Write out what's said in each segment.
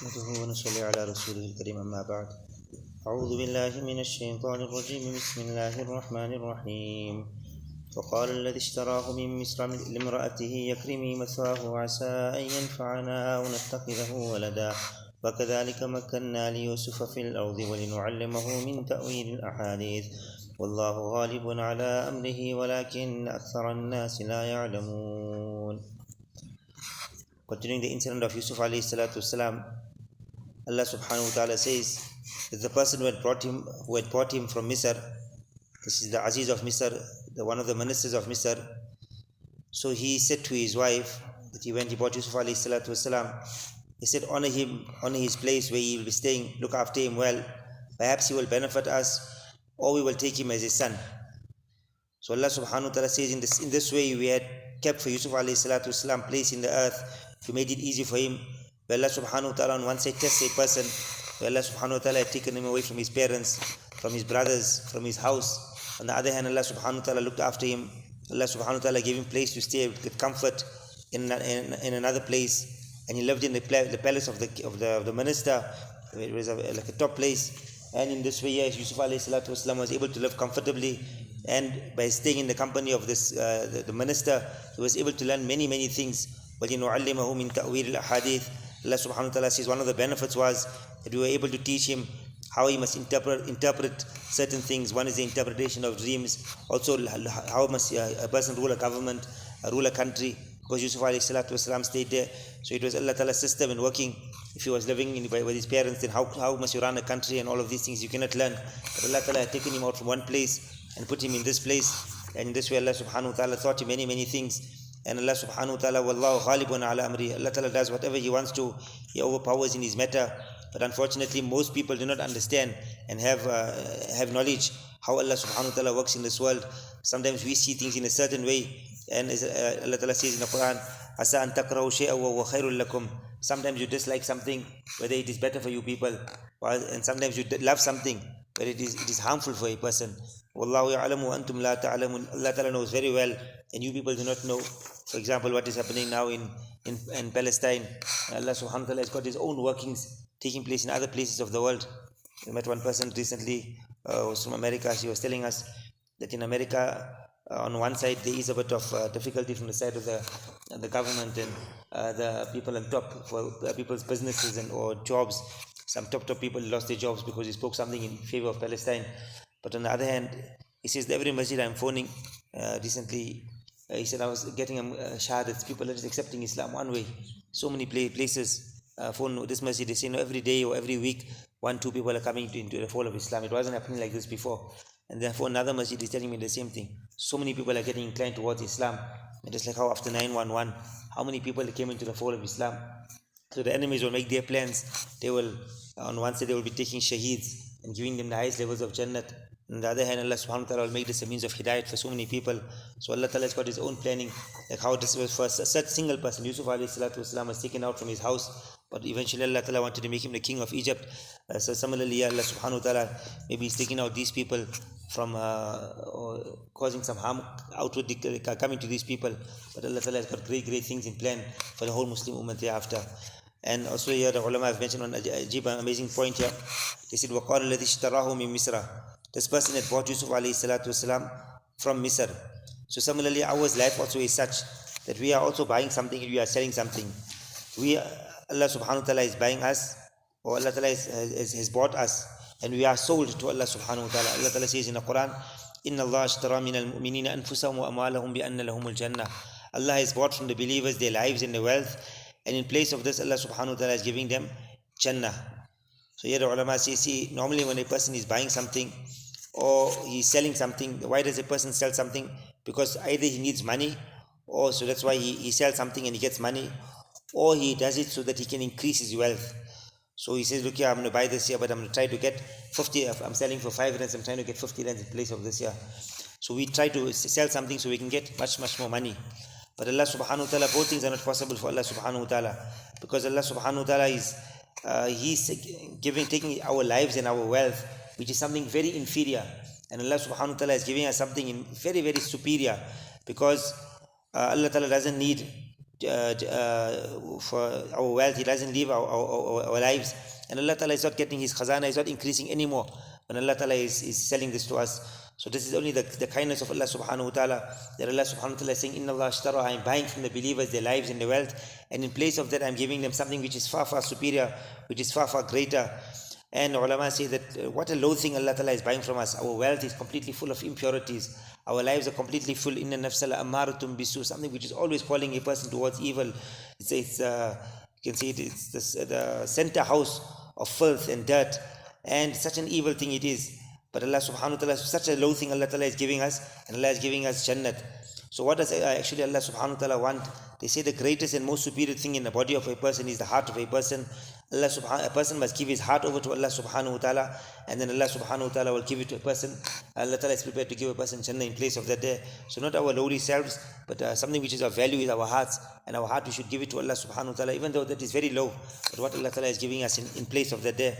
نحمده ونصلي على رسوله الكريم أما بعد أعوذ بالله من الشيطان الرجيم بسم الله الرحمن الرحيم وقال الذي اشتراه من مصر لامرأته يكرمي مثواه عسى أن ينفعنا أو نتخذه ولدا وكذلك مكنا ليوسف في الأرض ولنعلمه من تأويل الأحاديث والله غالب على أمره ولكن أكثر الناس لا يعلمون. Continuing the incident of Yusuf alayhi salatu wasalam, Allah subhanahu wa ta'ala says that the person who had brought him from Misr, this is the Aziz of Misr, one of the ministers of Misr. So he said to his wife that he brought Yusuf alayhi salatu wasalam, he said, honor him, honor his place where he will be staying, look after him well, perhaps he will benefit us, or we will take him as a son. So Allah subhanahu wa ta'ala says, in this way we had kept for Yusuf alayhi salatu wasalam place in the earth, we made it easy for him. Where Allah subhanahu wa ta'ala on one side tests a person, where Allah subhanahu wa ta'ala had taken him away from his parents, from his brothers, from his house. On the other hand, Allah subhanahu wa ta'ala looked after him. Allah subhanahu wa ta'ala gave him place to stay with comfort in another place, and he lived in the palace of the minister. It was like a top place, and in this way, yes, Yusuf alayhi salatu wasalam was able to live comfortably, and by staying in the company of this the minister, he was able to learn many things. وَلِنُعَلِّمَهُ مِنْ تَأْوِيلِ الْأَحَادِيثِ. Allah subhanahu wa ta'ala says one of the benefits was that we were able to teach him how he must interpret certain things. One is the interpretation of dreams. Also, how must a person rule a government, rule a country, because Yusuf alayhi salatu wasalam stayed there. So it was Allah Ta'ala's system in working. If he was living with his parents, then how must you run a country and all of these things you cannot learn. But Allah Ta'ala had taken him out from one place and put him in this place. And in this way Allah subhanahu wa ta'ala taught him many things. And Allah subhanahu wa ta'ala, Wallahu ghalibun ala amri. Allah Ta'ala does whatever He wants to. He overpowers in His matter. But unfortunately, most people do not understand and have knowledge how Allah subhanahu wa ta'ala works in this world. Sometimes we see things in a certain way. And as Allah Ta'ala says in the Quran, Asa an takrahu shay'an wa huwa khairul lakum. Sometimes you dislike something, whether it is better for you people. And sometimes you love something, but it is harmful for a person. Wallahu ya'lamu wa antum la ta'lamun. Allah Ta'ala knows very well, and you people do not know. For example, what is happening now in Palestine. Allah subhanahu wa ta'ala has got His own workings taking place in other places of the world. I met one person recently, was from America. She was telling us that in America, on one side there is a bit of difficulty from the side of the government and the people on top for people's businesses or jobs. Some top people lost their jobs because he spoke something in favor of Palestine. But on the other hand, he says every masjid I'm phoning recently, he said I was getting shahadat, people are just accepting Islam one way. So many places phone this masjid, they say every day or every week 1-2 people are coming into the fold of Islam. It wasn't happening like this before. And therefore another masjid is telling me the same thing. So many people are getting inclined towards Islam. And just like how after 9/11, how many people came into the fold of Islam. So the enemies will make their plans. They will, on one side they will be taking shaheeds and giving them the highest levels of Jannat. On the other hand, Allah subhanahu wa ta'ala will make this a means of hidayat for so many people. So Allah Ta'ala has got His own planning, like how this was for such single person. Yusuf alayhi salatu wasalam was taken out from his house, but eventually Allah Ta'ala wanted to make him the king of Egypt. So similarly, Allah subhanahu wa ta'ala, maybe He's taking out these people from causing some harm outwardly coming to these people. But Allah Ta'ala has got great things in plan for the whole Muslim ummah thereafter. And also here the ulama have mentioned on an amazing point here. They said, وَقَالَ الَّذِي اشْتَرَاهُ مِن مِصْرَ. This person had bought Yusuf alayhi salatu wasalam from Misr. So similarly, our life also is such that we are also buying something and we are selling something. Allah subhanahu wa ta'ala is buying us, or Allah Ta'ala has bought us, and we are sold to Allah subhanahu wa ta'ala. Allah Ta'ala says in the Quran, إِنَّ اللَّهَ اشْتَرَى مِنَ الْمُؤْمِنِينَ أَنفُسَهُمْ وَأَمْوَالَهُم بِأَنَّ لَهُمُ الْجَنَّةِ. Allah has bought from the believers their lives and their wealth, and in place of this, Allah subhanahu wa ta'ala is giving them Jannah. So here the ulama say, see, normally when a person is buying something or he's selling something, why does a person sell something? Because either he needs money, or so that's why he sells something and he gets money, or he does it so that he can increase his wealth. So he says, look here, I'm going to buy this here, but I'm going to try to get 50, I'm selling for 5 rands, I'm trying to get 50 rands in place of this here. So we try to sell something so we can get much more money. But Allah subhanahu wa ta'ala, both things are not possible for Allah subhanahu wa ta'ala, because Allah subhanahu wa ta'ala is He's taking our lives and our wealth, which is something very inferior, and Allah subhanahu wa ta'ala is giving us something very superior, because Allah ta'ala doesn't need for our wealth, He doesn't leave our lives, and Allah Ta'ala is not getting His khazana, is not increasing anymore when Allah Ta'ala is selling this to us. So this is only the kindness of Allah subhanahu wa ta'ala, that Allah subhanahu wa ta'ala is saying, Inna Allah ashtara, I am buying from the believers their lives and their wealth, and in place of that I am giving them something which is far, far superior, which is far, far greater. And ulama say that what a low thing Allah Ta'ala is buying from us. Our wealth is completely full of impurities. Our lives are completely full. Inna nafsala amaratum bisu, something which is always calling a person towards evil. You can see it's the center house of filth and dirt, and such an evil thing it is. But Allah subhanahu wa ta'ala, such a low thing Allah Ta'ala is giving us, and Allah is giving us Jannat. So what does actually Allah subhanahu wa ta'ala want? They say the greatest and most superior thing in the body of a person is the heart of a person. A person must give his heart over to Allah subhanahu wa ta'ala, and then Allah subhanahu wa ta'ala will give it to a person. Allah ta'ala is prepared to give a person Jannah in place of that day. So not our lowly selves, but something which is of value is our hearts, and our heart we should give it to Allah subhanahu wa ta'ala, even though that is very low, but what Allah ta'ala is giving us in place of that day.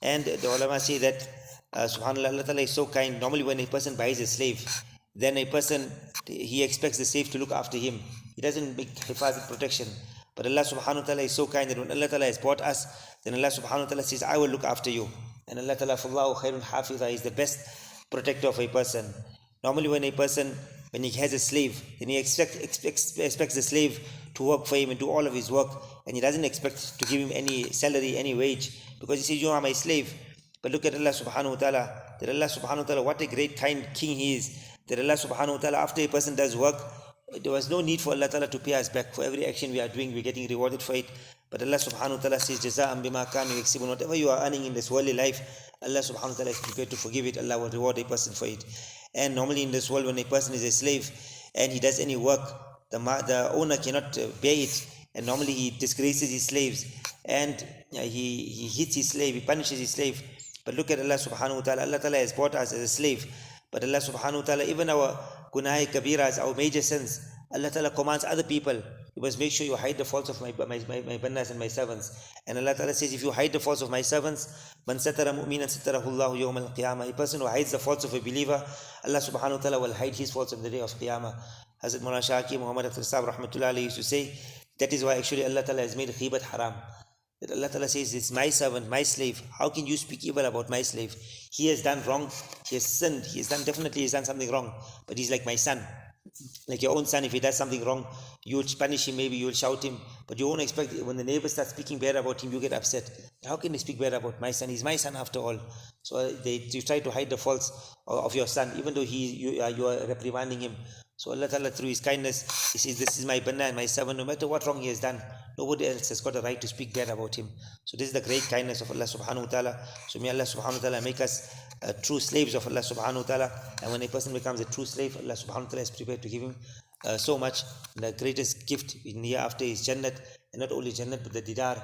And the ulama say that subhanAllah, Allah Ta'ala is so kind. Normally when a person buys a slave, then a person, he expects the slave to look after him. He doesn't make hifazat protection. But Allah subhanahu wa ta'ala is so kind that when Allah Ta'ala has bought us, then Allah subhanahu wa ta'ala says, I will look after you. And Allah Ta'ala, Fallahu khairun hafiza, is the best protector of a person. Normally when he has a slave, then he expects the slave to work for him and do all of his work, and he doesn't expect to give him any salary, any wage, because he says, you are my slave. But look at Allah subhanahu wa ta'ala, that Allah subhanahu wa ta'ala, what a great kind king He is, that Allah subhanahu wa ta'ala, after a person does work, there was no need for Allah ta'ala to pay us back. For every action we are doing, we're getting rewarded for it. But Allah subhanahu wa ta'ala says, Jaza'an bima kanu yaksibun, whatever you are earning in this worldly life, Allah subhanahu wa ta'ala is prepared to forgive it. Allah will reward a person for it. And normally in this world, when a person is a slave and he does any work, the owner cannot bear it, and normally he disgraces his slaves, and he hits his slave, he punishes his slave. But look at Allah subhanahu wa ta'ala. Allah ta'ala has bought us as a slave. But Allah subhanahu wa ta'ala, even our gunah kabiras, our major sins, Allah ta'ala commands other people, you must make sure you hide the faults of my bandas and my servants. And Allah ta'ala says, if you hide the faults of my servants, man satara mu'minan satarahu Allahu yawm al-qiyamah, a person who hides the faults of a believer, Allah subhanahu wa ta'ala will hide his faults on the day of Qiyamah. Hazrat Mawlana Shaki Muhammad Akhtar Sahib rahmatullah alayhi used to say, that is why actually Allah ta'ala has made ghibat haram. That Allah Ta'ala says, it's my servant, my slave. How can you speak evil about my slave? He has done wrong, he has sinned, he has done something wrong, but he's like my son. Like your own son, if he does something wrong, you will punish him, maybe you will shout him, but you won't expect, when the neighbors start speaking bad about him, you get upset. How can they speak bad about my son? He's my son after all. So you try to hide the faults of your son, even though you are reprimanding him. So Allah Ta'ala, through His kindness, He says, this is my banda and my servant, no matter what wrong he has done, nobody else has got a right to speak bad about him. So this is the great kindness of Allah subhanahu wa ta'ala. So may Allah subhanahu wa ta'ala make us true slaves of Allah subhanahu wa ta'ala. And when a person becomes a true slave, Allah subhanahu wa ta'ala is prepared to give him so much. The greatest gift in the hereafter is Jannat, and not only Jannat but the Didar.